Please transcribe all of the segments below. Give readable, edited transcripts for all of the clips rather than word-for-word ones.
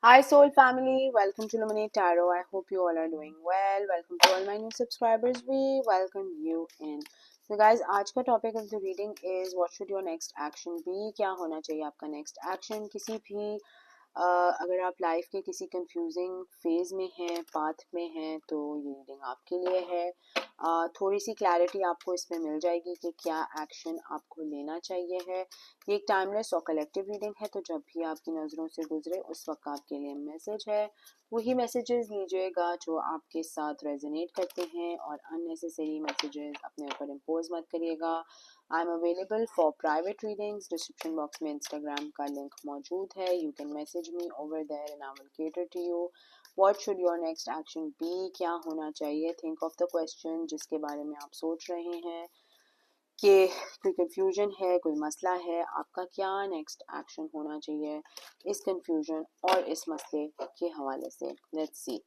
Hi, Soul family. Welcome to Luminate Tarot. I hope you all are doing well. Welcome to all my new subscribers. We welcome you in. So, guys, आज का topic of the reading is what should your next action be. क्या होना चाहिए आपका next action. किसी भी अगर आप लाइफ के किसी कंफ्यूजिंग फेज में हैं, पाथ में हैं, तो ये रीडिंग आपके लिए है. थोड़ी सी क्लैरिटी आपको इसमें मिल जाएगी कि क्या एक्शन आपको लेना चाहिए है. ये एक टाइमलेस और कलेक्टिव रीडिंग है, तो जब भी आपकी नज़रों से गुजरे उस वक्त आपके लिए मैसेज है. वही मैसेजेस लीजिएगा जो आपके साथ रेजोनेट करते हैं, और अननेसेसरी मैसेजेस अपने ऊपर इम्पोज मत करिएगा. I am available for private readings. Description box में इंस्टाग्राम का लिंक मौजूद है. You can message me over there and I will cater to you. What should your next action be. क्या होना चाहिए. थिंक ऑफ द क्वेश्चन जिसके बारे में आप सोच रहे हैं कि कोई कंफ्यूजन है, कोई मसला है. आपका क्या नेक्स्ट एक्शन होना चाहिए इस कंफ्यूजन और इस मसले के हवाले से. Let's see.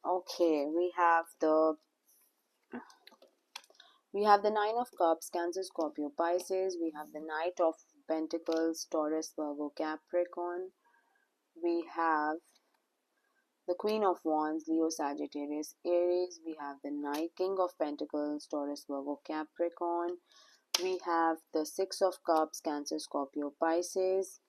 Okay, we have the Nine of Cups, Cancer, Scorpio, Pisces. We have the Knight of Pentacles, Taurus, Virgo, Capricorn. We have the Queen of Wands, Leo, Sagittarius, Aries. We have the Knight, King of Pentacles, Taurus, Virgo, Capricorn. We have the Six of Cups, Cancer, Scorpio, Pisces.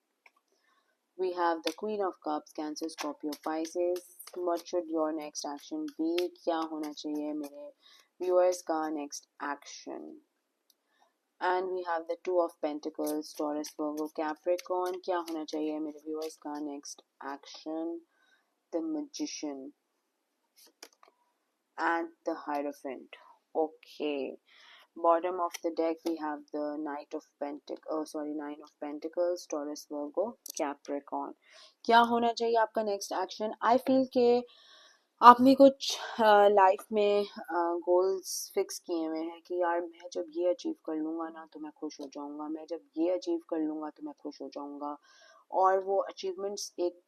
We have the Queen of Cups, Cancer, Scorpio, Pisces. What should your next action be? क्या होना चाहिए मेरे viewers का next action? And we have the Two of Pentacles, Taurus, Virgo, Capricorn. क्या होना चाहिए मेरे viewers का next action? The Magician and the Hierophant. Okay. Bottom of the deck we have the Nine of Pentacles, Taurus, Virgo, Capricorn. क्या होना चाहिए आपका next action. I feel के आपने कुछ लाइफ में गोल्स फिक्स किए हुए हैं कि यार मैं जब ये अचीव कर लूँगा ना तो मैं खुश हो जाऊँगा, मैं जब ये अचीव कर लूँगा तो मैं खुश हो जाऊँगा. और वो अचीवमेंट्स एक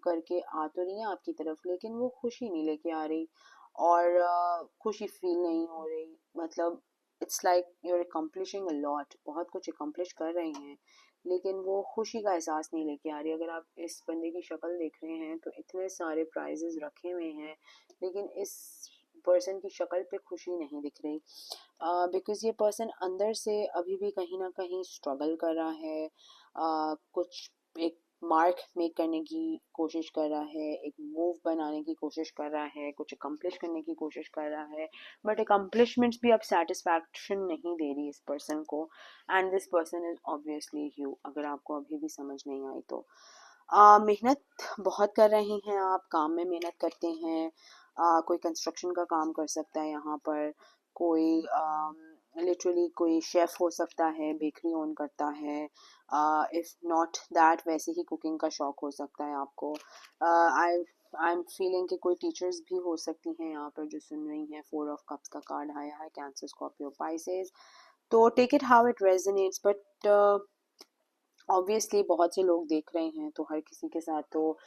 करके आ तो रही हैं आपकी तरफ, लेकिन वो खुशी नहीं लेके आ रही, और खुशी फील नहीं हो रही. मतलब it's like you're accomplishing a lot. बहुत कुछ अकम्पलिश कर रहे हैं, लेकिन वो खुशी का एहसास नहीं लेके आ रही. अगर आप इस बंदे की शक्ल देख रहे हैं तो इतने सारे प्राइजेस रखे हुए हैं, लेकिन इस पर्सन की शक्ल पे खुशी नहीं दिख रही. बिकॉज ये पर्सन अंदर से अभी भी कहीं ना कहीं स्ट्रगल कर रहा है. कुछ एक मार्क मेक करने की कोशिश कर रहा है, एक मूव बनाने की कोशिश कर रहा है, कुछ अकम्पलिश करने की कोशिश कर रहा है. बट अकम्पलिशमेंट्स भी अब सेटिस्फैक्शन नहीं दे रही इस पर्सन को. And this person is obviously you, अगर आपको अभी भी समझ नहीं आई तो. मेहनत बहुत कर रहे हैं आप, काम में मेहनत करते हैं. कोई कंस्ट्रक्शन का काम कर सकता है यहाँ पर. कोई लिटरली कोई शेफ़ हो सकता है, बेकरी ओन करता है. इफ़ नॉट दैट, वैसे ही कुकिंग का शौक हो सकता है आपको. आई एम फीलिंग कि कोई टीचर्स भी हो सकती हैं यहाँ पर जो सुन रही हैं. फोर ऑफ कप्स का कार्ड आया है, कैंसर, स्कॉर्पियो, पाइसेस. तो take it how it resonates. But obviously बहुत से लोग देख रहे हैं, तो हर किसी के साथ तो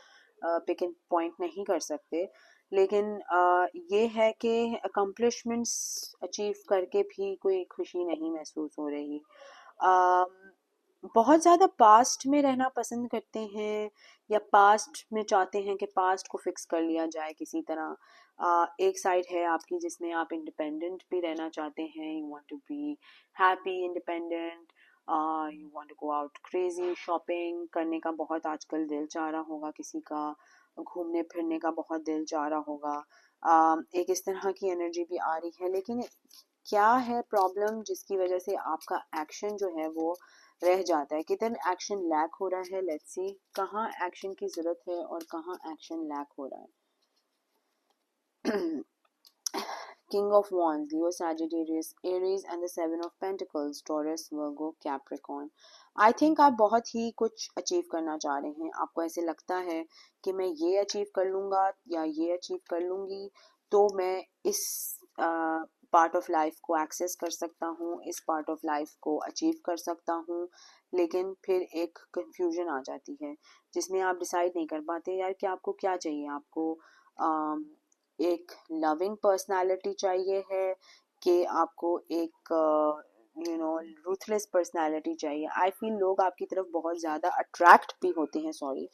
पिक एंड पॉइंट नहीं कर सकते. लेकिन ये है कि अकम्पलिशमेंट्स अचीव करके भी कोई खुशी नहीं महसूस हो रही. बहुत ज़्यादा पास्ट में रहना पसंद करते हैं, या पास्ट में चाहते हैं कि पास्ट को फिक्स कर लिया जाए किसी तरह. एक साइड है आपकी जिसमें आप इंडिपेंडेंट भी रहना चाहते हैं. You want to be happy, independent. You want to go out crazy. Shopping करने का बहुत आजकल दिल चाह रहा होगा किसी का. घूमने फिरने का बहुत दिल चाह रहा होगा. एक इस तरह की एनर्जी भी आ रही है. लेकिन क्या है प्रॉब्लम जिसकी वजह से आपका एक्शन जो है वो रह जाता है. किधर एक्शन लैक हो रहा है. लेट्स सी कहाँ एक्शन की ज़रूरत है और कहाँ एक्शन लैक हो रहा है. King of Wands, Leo, Sagittarius, Aries and the Seven of Pentacles, Taurus, Virgo, Capricorn. I think आप बहुत ही कुछ अचीव करना चाह रहे हैं. आपको ऐसे लगता है कि मैं ये अचीव कर लूँगा या ये अचीव कर लूँगी तो मैं इस पार्ट ऑफ लाइफ को एक्सेस कर सकता हूँ, इस पार्ट ऑफ लाइफ को अचीव कर सकता हूँ. लेकिन फिर एक कंफ्यूजन आ जाती है जिसमें आप डिसाइड नहीं कर पाते यार कि आपको क्या चाहिए. आपको एक लविंग पर्सनालिटी चाहिए है कि आपको एक रूथलेस पर्सनालिटी चाहिए। आई फील लोग आपकी तरफ बहुत ज़्यादा अट्रैक्ट भी होते हैं, सॉरी,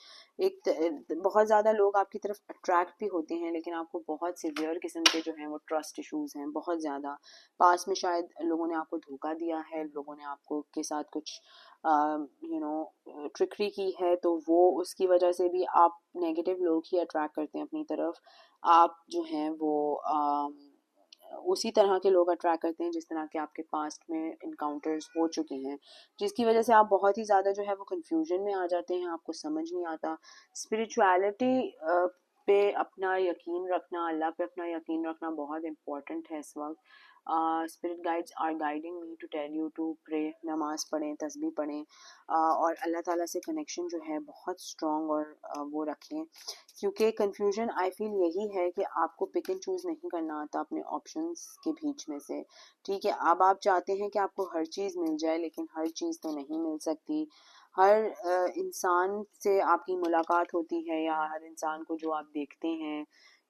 बहुत ज़्यादा लोग आपकी तरफ अट्रैक्ट भी होते हैं, लेकिन आपको बहुत सिवियर किस्म के जो हैं वो ट्रस्ट इश्यूज हैं बहुत ज़्यादा। पास में शायद लोगों ने आपको धोखा दिया है, लोगों ने आपको के साथ कुछ ट्रिकरी की है, तो वो उसकी वजह से भी आप नेगेटिव लोग ही अट्रैक्ट करते हैं अपनी तरफ। आप जो हैं वो उसी तरह के लोग अट्रैक्ट करते हैं जिस तरह के आपके पास्ट में इनकाउंटर्स हो चुके हैं, जिसकी वजह से आप बहुत ही ज़्यादा जो है वो कंफ्यूजन में आ जाते हैं, आपको समझ नहीं आता। स्पिरिचुअलिटी पे अपना यकीन रखना, अल्लाह पे अपना यकीन रखना बहुत इम्पोर्टेंट है इस वक्त। Spirit guides are guiding me to tell you to pray, नमाज पढ़ें, तस्बीह पढ़ें, और अल्लाह ताला से कनेक्शन जो है बहुत स्ट्रॉन्ग और वो रखें, क्योंकि कन्फ्यूजन आई फील यही है कि आपको पिक एंड चूज़ नहीं करना आता अपने ऑप्शंस के बीच में से। ठीक है, अब आप चाहते हैं कि आपको हर चीज़ मिल जाए, लेकिन हर चीज़ तो नहीं मिल सकती। हर इंसान से आपकी मुलाकात होती है, या हर इंसान को जो आप देखते हैं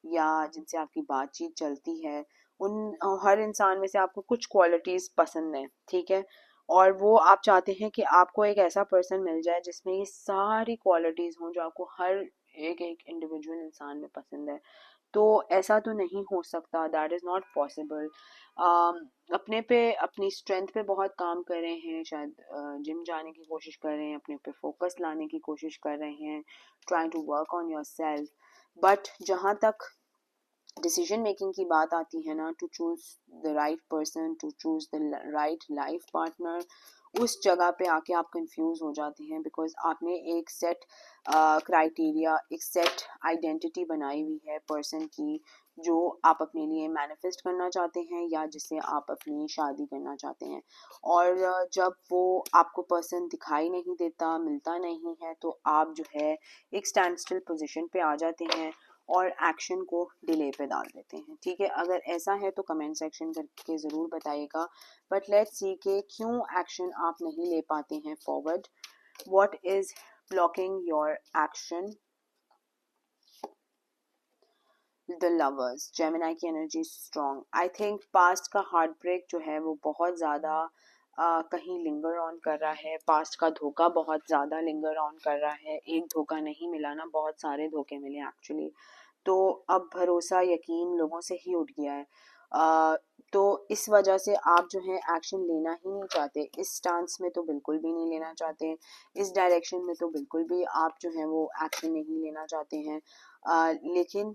या जिनसे आपकी बातचीत चलती है, उन हर इंसान में से आपको कुछ क्वालिटीज़ पसंद हैं, ठीक है, और वो आप चाहते हैं कि आपको एक ऐसा पर्सन मिल जाए जिसमें ये सारी क्वालिटीज़ हों जो आपको हर एक एक इंडिविजुअल इंसान में पसंद है। तो ऐसा तो नहीं हो सकता, दैट इज़ नॉट पॉसिबल। अपने पे, अपनी स्ट्रेंथ पे बहुत काम कर रहे हैं, शायद जिम जाने की कोशिश कर रहे हैं, अपने पे फोकस लाने की कोशिश कर रहे हैं, trying to work on yourself. But जहाँ तक डिसीजन मेकिंग की बात आती है ना, to choose the right person, to choose the right life partner, उस जगह पे आके आप कंफ्यूज हो जाते हैं, बिकॉज आपने एक सेट क्राइटेरिया, एक सेट आइडेंटिटी बनाई हुई है पर्सन की, जो आप अपने लिए मैनिफेस्ट करना चाहते हैं या जिससे आप अपनी शादी करना चाहते हैं। और जब वो आपको पर्सन दिखाई नहीं देता, मिलता नहीं है, तो आप जो है एक स्टैंड स्टिल पोजिशन पे आ जाते हैं और एक्शन को डिले पे डाल देते हैं। ठीक है, अगर ऐसा है तो कमेंट सेक्शन करके ज़रूर बताइएगा। बट लेट्स सी के क्यों एक्शन आप नहीं ले पाते हैं forward, what is blocking your action. The lovers, Gemini की energy strong. I think past का हार्ट ब्रेक जो है वो बहुत ज़्यादा कहीं लिंगर ऑन कर रहा है, पास्ट का धोखा बहुत ज़्यादा लिंगर ऑन कर रहा है। एक धोखा नहीं मिला ना, बहुत सारे धोखे मिले एक्चुअली। तो अब भरोसा, यकीन लोगों से ही उठ गया है। तो इस वजह से आप जो है एक्शन लेना ही नहीं चाहते, इस स्टांस में तो बिल्कुल भी नहीं लेना चाहते, इस डायरेक्शन में तो बिल्कुल भी आप जो है वो एक्शन नहीं लेना चाहते हैं। लेकिन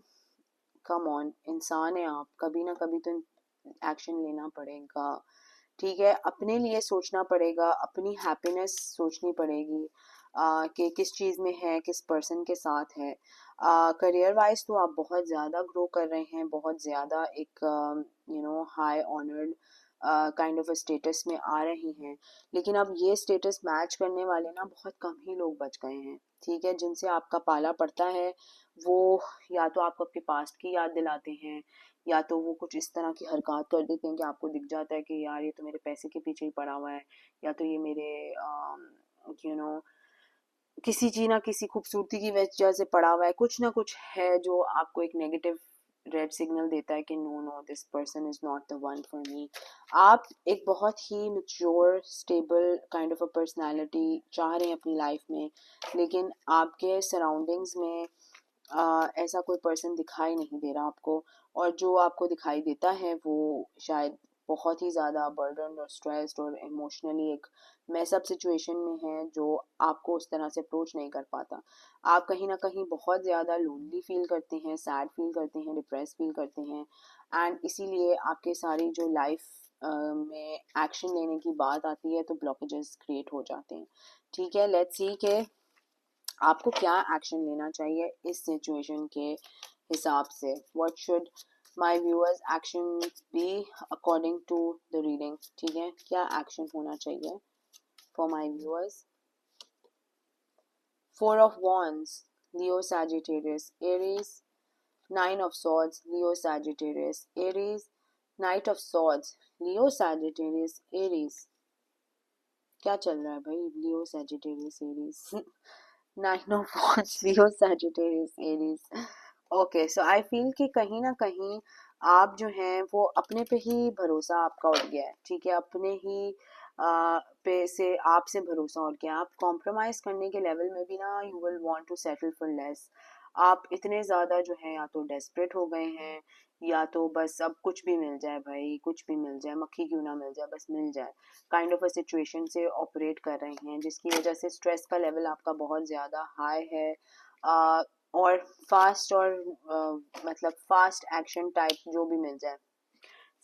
कम ऑन, इंसान है आप, कभी ना कभी तो एक्शन लेना पड़ेगा। ठीक है, अपने लिए सोचना पड़ेगा, अपनी हैप्पीनेस सोचनी पड़ेगी कि किस चीज़ में है, किस पर्सन के साथ है। करियर वाइज तो आप बहुत ज़्यादा ग्रो कर रहे हैं, बहुत ज़्यादा एक high honoured kind of status में आ रहे हैं, लेकिन अब ये स्टेटस मैच करने वाले ना बहुत कम ही लोग बच गए हैं। ठीक है, जिनसे आपका पाला पड़ता है वो या तो आपको आपके पास्ट की याद दिलाते हैं, या तो वो कुछ इस तरह की हरकत कर देते हैं कि आपको दिख जाता है कि यार ये तो मेरे पैसे के पीछे ही पड़ा हुआ है, या तो ये मेरे यू नो किसी चीज ना किसी खूबसूरती की वजह से पड़ा हुआ है, कुछ ना कुछ है जो आपको एक नेगेटिव रेड सिग्नल देता है कि no no, this person is not the one for me. आप एक बहुत ही mature stable kind of a personality चाह रहे हैं अपनी लाइफ में, लेकिन आपके सराउंडिंग्स में ऐसा कोई पर्सन दिखाई नहीं दे रहा आपको, और जो आपको दिखाई देता है वो शायद बहुत ही ज़्यादा बर्डन और स्ट्रेस्ड और इमोशनली एक मैसअप सिचुएशन में है, जो आपको उस तरह से अप्रोच नहीं कर पाता। आप कहीं ना कहीं बहुत ज़्यादा लोनली फील करते हैं, सैड फील करते हैं, डिप्रेस फील करते हैं, एंड इसीलिए आपके सारी जो लाइफ में एक्शन लेने की बात आती है तो ब्लॉकेजेस क्रिएट हो जाते हैं। ठीक है, लेट्स सी के आपको क्या एक्शन लेना चाहिए इस सिचुएशन के हिसाब से। What should my viewers action be according to the reading. ठीक है, क्या एक्शन होना चाहिए for my viewers. 4 of wands, Leo, Sagittarius, Aries. 9 of swords, Leo, Sagittarius, Aries. Knight of swords, Leo, Sagittarius, Aries. क्या चल रहा है भाई, Leo Sagittarius Aries. 9 of wands, Leo Sagittarius Aries. Okay, so I feel कि कहीं ना कहीं आप जो हैं वो अपने पे ही भरोसा आपका उठ गया है, ठीक है, अपने ही पे से आपसे भरोसा उठ गया। आप कॉम्प्रोमाइज करने के लेवल में भी ना you will want to settle for less. आप इतने ज़्यादा जो है या तो डेस्परेट हो गए हैं, या तो बस अब कुछ भी मिल जाए भाई, कुछ भी मिल जाए, मक्खी क्यों ना मिल जाए, बस मिल जाए, काइंड ऑफ अ सिचुएशन से ऑपरेट कर रहे हैं, जिसकी वजह से स्ट्रेस का लेवल आपका बहुत ज़्यादा हाई है। और फास्ट और मतलब फास्ट एक्शन टाइप जो भी मिल जाए,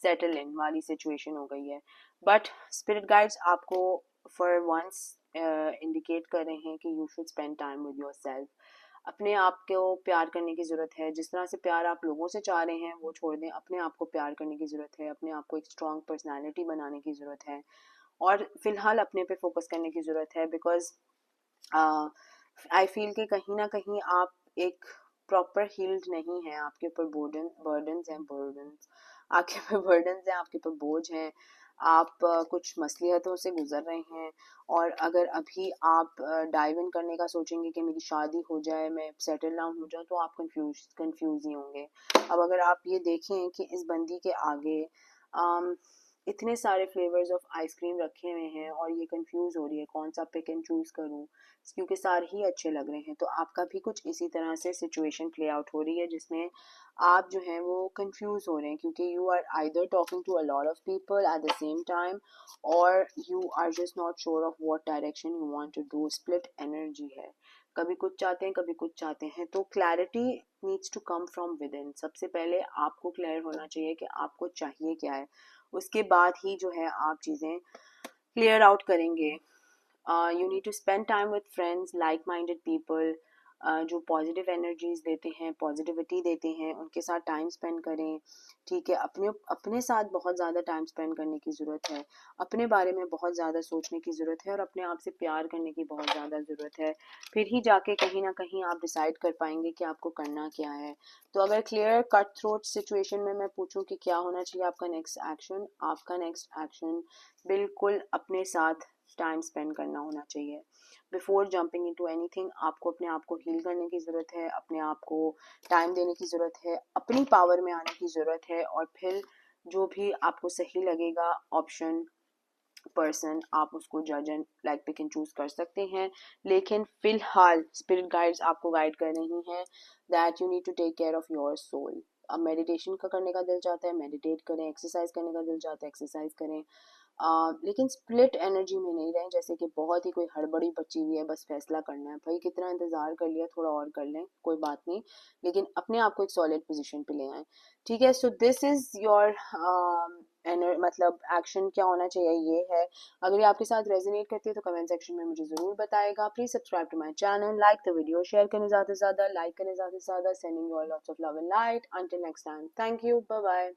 सेटल इन वाली सिचुएशन हो गई है। बट स्पिरिट गाइड्स आपको फॉर वंस इंडिकेट कर रहे हैं कि you should spend time with your self. अपने आप को प्यार करने की ज़रूरत है, जिस तरह से प्यार आप लोगों से चाह रहे हैं वो छोड़ दें, अपने आप को प्यार करने की ज़रूरत है, अपने आप को एक स्ट्रॉन्ग पर्सनैलिटी बनाने की ज़रूरत है, और फिलहाल अपने पे फोकस करने की ज़रूरत है। बिकॉज आई फील कि कहीं ना कहीं आप एक प्रॉपर हील्ड नहीं है, आपके ऊपर बर्डन्स हैं, बर्डन्स आपके ऊपर बर्डन्स हैं, आपके ऊपर बोझ हैं, आप कुछ मसलियतों से गुजर रहे हैं। और अगर अभी आप डाइव इन करने का सोचेंगे कि मेरी शादी हो जाए, मैं सेटल डाउन हो जाऊँ, तो आप कंफ्यूज ही होंगे। अब अगर आप ये देखें कि इस बंदी के आगे इतने सारे फ्लेवर्स ऑफ आइसक्रीम रखे हुए हैं और ये कंफ्यूज हो रही है कौन सा पिक एंड चूज करूं, क्योंकि सारे ही अच्छे लग रहे हैं, तो आपका भी कुछ इसी तरह से सिचुएशन प्ले आउट हो रही है जिसमें आप जो हैं वो कंफ्यूज हो रहे हैं, क्योंकि you are either talking to a lot of people at the same time, और you are just not sure of what direction you want to do. Split energy है, कभी कुछ चाहते हैं, कभी कुछ चाहते हैं। तो clarity needs to come from within. सबसे पहले आपको क्लियर होना चाहिए कि आपको चाहिए क्या है, उसके बाद ही जो है आप चीज़ें क्लियर आउट करेंगे। You need to spend time with friends, like minded people, जो पॉजिटिव एनर्जीज देते हैं, पॉजिटिविटी देते हैं, उनके साथ टाइम स्पेंड करें, ठीक है। अपने अपने साथ बहुत ज़्यादा टाइम स्पेंड करने की ज़रूरत है, अपने बारे में बहुत ज़्यादा सोचने की ज़रूरत है, और अपने आप से प्यार करने की बहुत ज़्यादा ज़रूरत है। फिर ही जाके कहीं ना कहीं आप डिसाइड कर पाएंगे कि आपको करना क्या है। तो अगर क्लियर कट थ्रोट सिचुएशन में मैं पूछूं कि क्या होना चाहिए आपका नेक्स्ट एक्शन, आपका नेक्स्ट एक्शन बिल्कुल अपने साथ टाइम स्पेंड करना होना चाहिए। बिफोर जंपिंग इनटू एनीथिंग, आपको अपने आप को हील करने की ज़रूरत है, अपने आप को टाइम देने की ज़रूरत है, अपनी पावर में आने की ज़रूरत है, और फिर जो भी आपको सही लगेगा ऑप्शन, पर्सन, आप उसको जज and like pick and choose कर सकते हैं। लेकिन फिलहाल स्पिरिट गाइड्स आपको गाइड कर रही हैं that you need to take care of your soul. अब मेडिटेशन का करने का दिल चाहता है, मेडिटेट करें, एक्सरसाइज करने का दिल चाहता है, एक्सरसाइज करें, लेकिन स्प्लिट एनर्जी में नहीं रहें, जैसे कि बहुत ही कोई हड़बड़ी बची हुई है, बस फैसला करना है, भाई कितना इंतजार कर लिया, थोड़ा और कर लें, कोई बात नहीं, लेकिन अपने आप को एक सॉलिड पोजीशन पे ले आए, ठीक है। सो दिस इज योर मतलब एक्शन क्या होना चाहिए ये है। अगर ये आपके साथ रेजोनेट करती है तो कमेंट सेक्शन में मुझे जरूर बताएगा। Please subscribe to my channel, like the video, share करें ज़्यादा से ज़्यादा, लाइक करें ज़्यादा से ज़्यादा, sending you all lots of love and light. Until next time, thank you, bye bye.